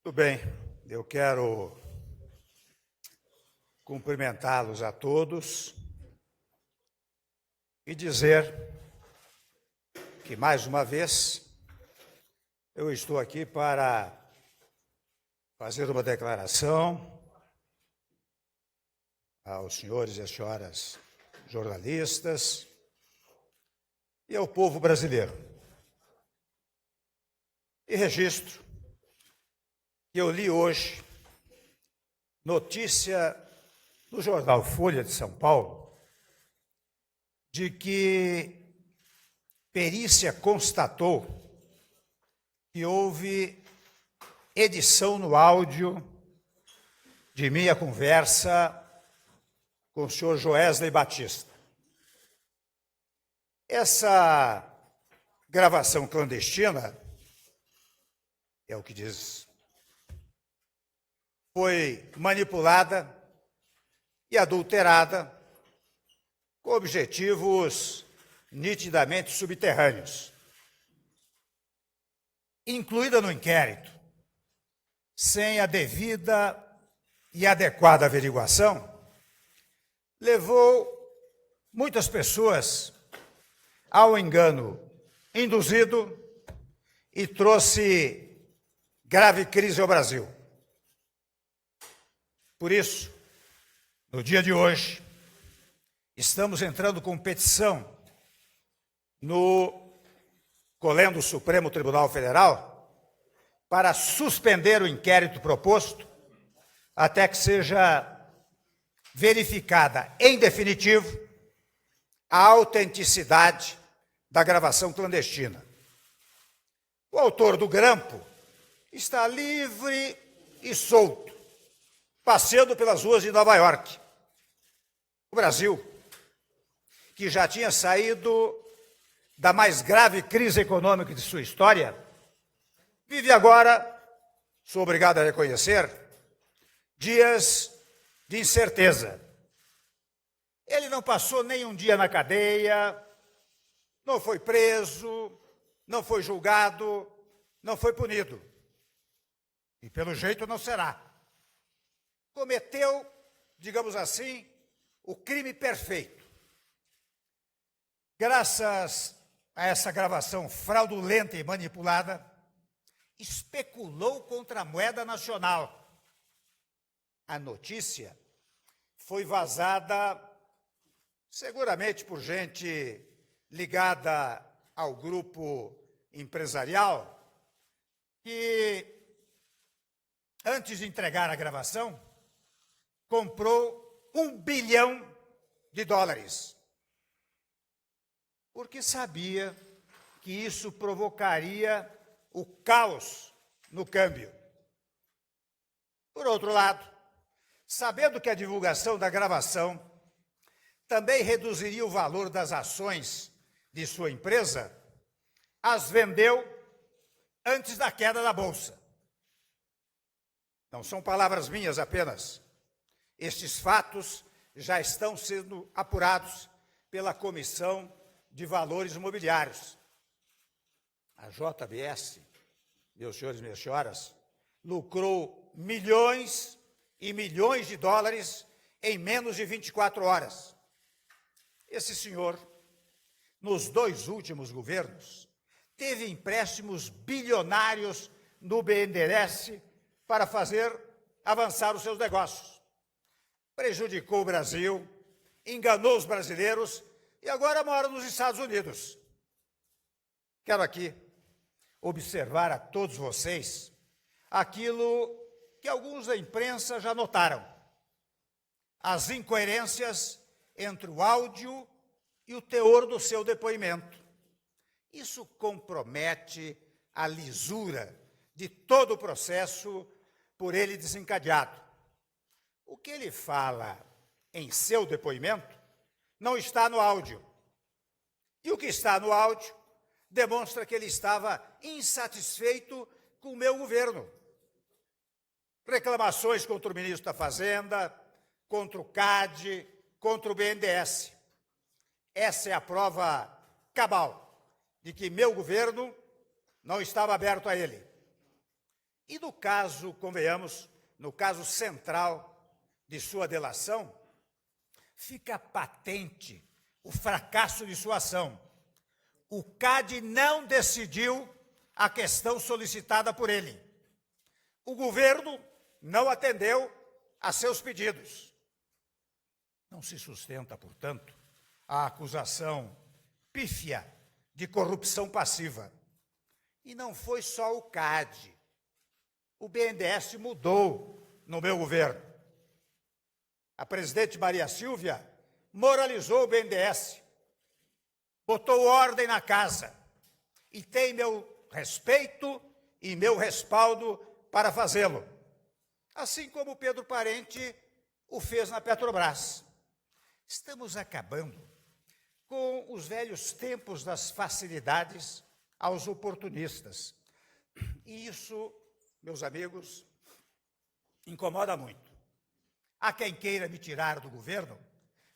Tudo bem, eu quero cumprimentá-los a todos e dizer que, mais uma vez, eu estou aqui para fazer uma declaração aos senhores e às senhoras jornalistas e ao povo brasileiro. E registro que eu li hoje notícia no jornal Folha de São Paulo de que perícia constatou que houve edição no áudio de minha conversa com o senhor Joesley Batista. Essa gravação clandestina, é o que diz, foi manipulada e adulterada com objetivos nitidamente subterrâneos. Incluída no inquérito, sem a devida e adequada averiguação, levou muitas pessoas ao engano induzido e trouxe grave crise ao Brasil. Por isso, no dia de hoje, estamos entrando com petição no Colégio do Supremo Tribunal Federal para suspender o inquérito proposto até que seja verificada em definitivo a autenticidade da gravação clandestina. O autor do grampo está livre e solto, passeando pelas ruas de Nova York. O Brasil, que já tinha saído da mais grave crise econômica de sua história, vive agora, sou obrigado a reconhecer, dias de incerteza. Ele não passou nem um dia na cadeia, não foi preso, não foi julgado, não foi punido. E pelo jeito não será. Cometeu, digamos assim, o crime perfeito. Graças a essa gravação fraudulenta e manipulada, especulou contra a moeda nacional. A notícia foi vazada seguramente por gente ligada ao grupo empresarial que, antes de entregar a gravação, comprou $1 bilhão, porque sabia que isso provocaria o caos no câmbio. Por outro lado, sabendo que a divulgação da gravação também reduziria o valor das ações de sua empresa, as vendeu antes da queda da Bolsa. Não são palavras minhas apenas. Estes fatos já estão sendo apurados pela Comissão de Valores Mobiliários. A JBS, meus senhores e minhas senhoras, lucrou milhões e milhões de dólares em menos de 24 horas. Esse senhor, nos 2 últimos governos, teve empréstimos bilionários no BNDES para fazer avançar os seus negócios. Prejudicou o Brasil, enganou os brasileiros e agora mora nos Estados Unidos. Quero aqui observar a todos vocês aquilo que alguns da imprensa já notaram: as incoerências entre o áudio e o teor do seu depoimento. Isso compromete a lisura de todo o processo por ele desencadeado. O que ele fala em seu depoimento não está no áudio. E o que está no áudio demonstra que ele estava insatisfeito com o meu governo. Reclamações contra o ministro da Fazenda, contra o CAD, contra o BNDES. Essa é a prova cabal de que meu governo não estava aberto a ele. E no caso, convenhamos, no caso central de sua delação, fica patente o fracasso de sua ação. O CAD não decidiu a questão solicitada por ele. O governo não atendeu a seus pedidos. Não se sustenta, portanto, a acusação pífia de corrupção passiva. E não foi só o CAD. O BNDES mudou no meu governo. A presidente Maria Silvia moralizou o BNDES, botou ordem na casa e tem meu respeito e meu respaldo para fazê-lo. Assim como Pedro Parente o fez na Petrobras. Estamos acabando com os velhos tempos das facilidades aos oportunistas. E isso, meus amigos, incomoda muito. Há quem queira me tirar do governo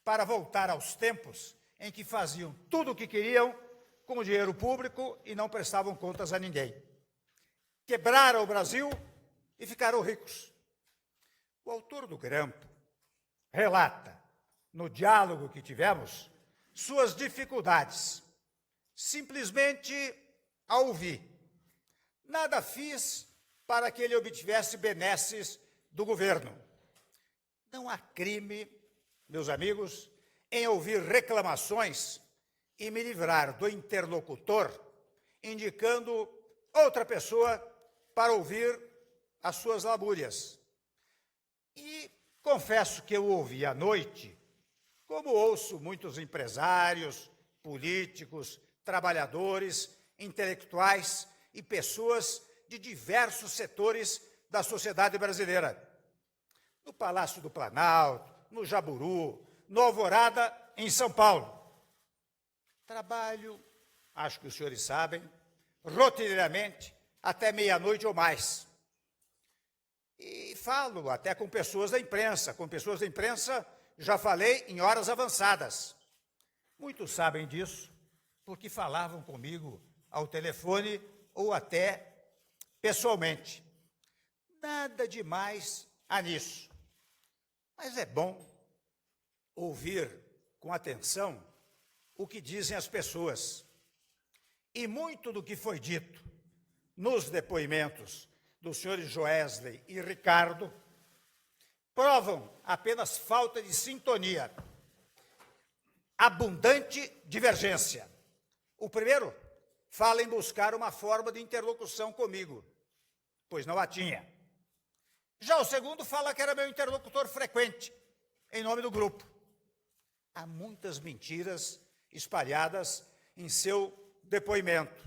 para voltar aos tempos em que faziam tudo o que queriam com o dinheiro público e não prestavam contas a ninguém. Quebraram o Brasil e ficaram ricos. O autor do grampo relata, no diálogo que tivemos, suas dificuldades, simplesmente a ouvir. Nada fiz para que ele obtivesse benesses do governo. Não há crime, meus amigos, em ouvir reclamações e me livrar do interlocutor, indicando outra pessoa para ouvir as suas lamúrias. E confesso que eu ouvi à noite, como ouço muitos empresários, políticos, trabalhadores, intelectuais e pessoas de diversos setores da sociedade brasileira. No Palácio do Planalto, no Jaburu, no Alvorada, em São Paulo. Trabalho, acho que os senhores sabem, rotineiramente, até meia-noite ou mais. E falo até com pessoas da imprensa. Com pessoas da imprensa, já falei em horas avançadas. Muitos sabem disso, porque falavam comigo ao telefone ou até pessoalmente. Nada demais há nisso. Mas é bom ouvir com atenção o que dizem as pessoas. E muito do que foi dito nos depoimentos dos senhores Joesley e Ricardo provam apenas falta de sintonia, abundante divergência. O primeiro fala em buscar uma forma de interlocução comigo, pois não a tinha. Já o segundo fala que era meu interlocutor frequente, em nome do grupo. Há muitas mentiras espalhadas em seu depoimento.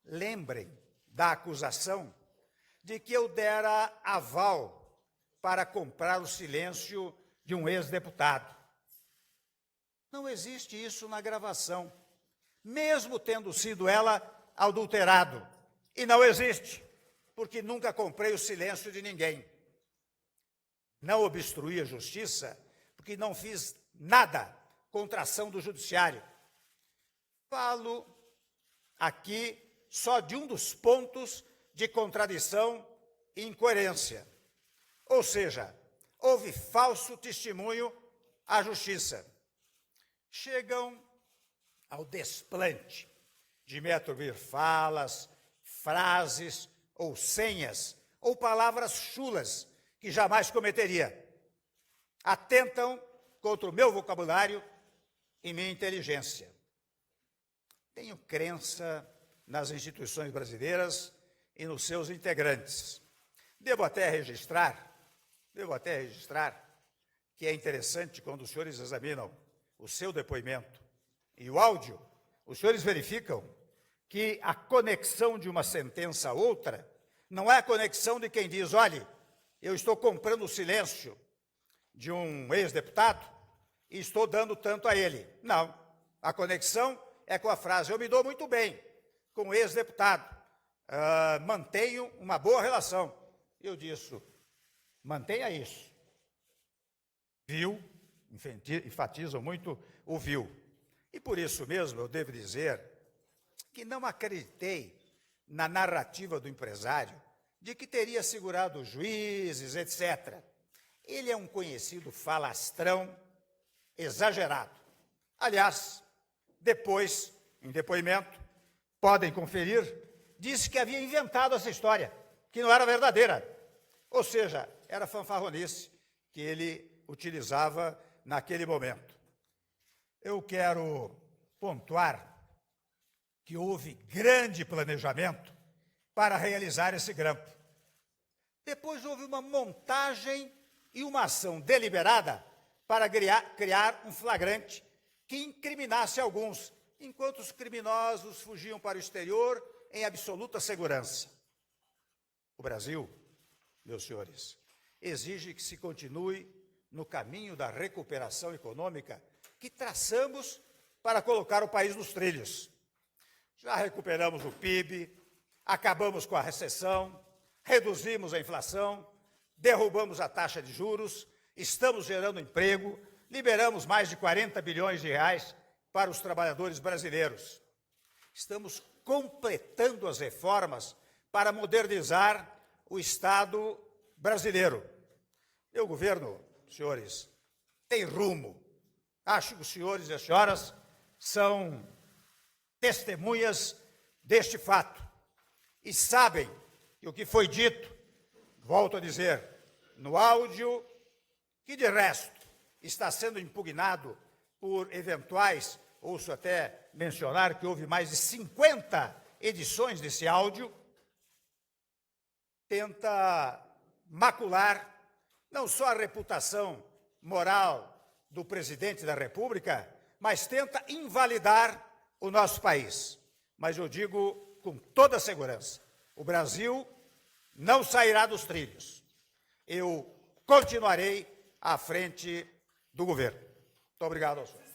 Lembrem da acusação de que eu dera aval para comprar o silêncio de um ex-deputado. Não existe isso na gravação, mesmo tendo sido ela adulterado. E não existe, porque nunca comprei o silêncio de ninguém. Não obstruí a justiça, porque não fiz nada contra a ação do judiciário. Falo aqui só de um dos pontos de contradição e incoerência. Ou seja, houve falso testemunho à justiça. Chegam ao desplante de me atribuir falas, frases ou senhas ou palavras chulas que jamais cometeria. Atentam contra o meu vocabulário e minha inteligência. Tenho crença nas instituições brasileiras e nos seus integrantes. Devo até registrar que é interessante quando os senhores examinam o seu depoimento e o áudio, os senhores verificam que a conexão de uma sentença a outra não é a conexão de quem diz, olhe, eu estou comprando o silêncio de um ex-deputado e estou dando tanto a ele. Não, a conexão é com a frase, eu me dou muito bem com o ex-deputado, mantenho uma boa relação. Eu disse, mantenha isso. Viu, enfatizam muito o viu. E por isso mesmo eu devo dizer que não acreditei na narrativa do empresário de que teria segurado juízes, etc. Ele é um conhecido falastrão exagerado. Aliás, depois, em depoimento, podem conferir, disse que havia inventado essa história, que não era verdadeira. Ou seja, era fanfarronice que ele utilizava naquele momento. Eu quero pontuar que houve grande planejamento para realizar esse grampo. Depois houve uma montagem e uma ação deliberada para criar um flagrante que incriminasse alguns, enquanto os criminosos fugiam para o exterior em absoluta segurança. O Brasil, meus senhores, exige que se continue no caminho da recuperação econômica que traçamos para colocar o país nos trilhos. Já recuperamos o PIB, acabamos com a recessão, reduzimos a inflação, derrubamos a taxa de juros, estamos gerando emprego, liberamos mais de 40 bilhões de reais para os trabalhadores brasileiros. Estamos completando as reformas para modernizar o Estado brasileiro. Meu governo, senhores, tem rumo. Acho que os senhores e as senhoras são testemunhas deste fato e sabem que o que foi dito, volto a dizer, no áudio, que de resto está sendo impugnado por eventuais, ouço até mencionar que houve mais de 50 edições desse áudio, tenta macular não só a reputação moral do presidente da República, mas tenta invalidar o nosso país. Mas eu digo com toda segurança, o Brasil não sairá dos trilhos. Eu continuarei à frente do governo. Muito obrigado aos senhores.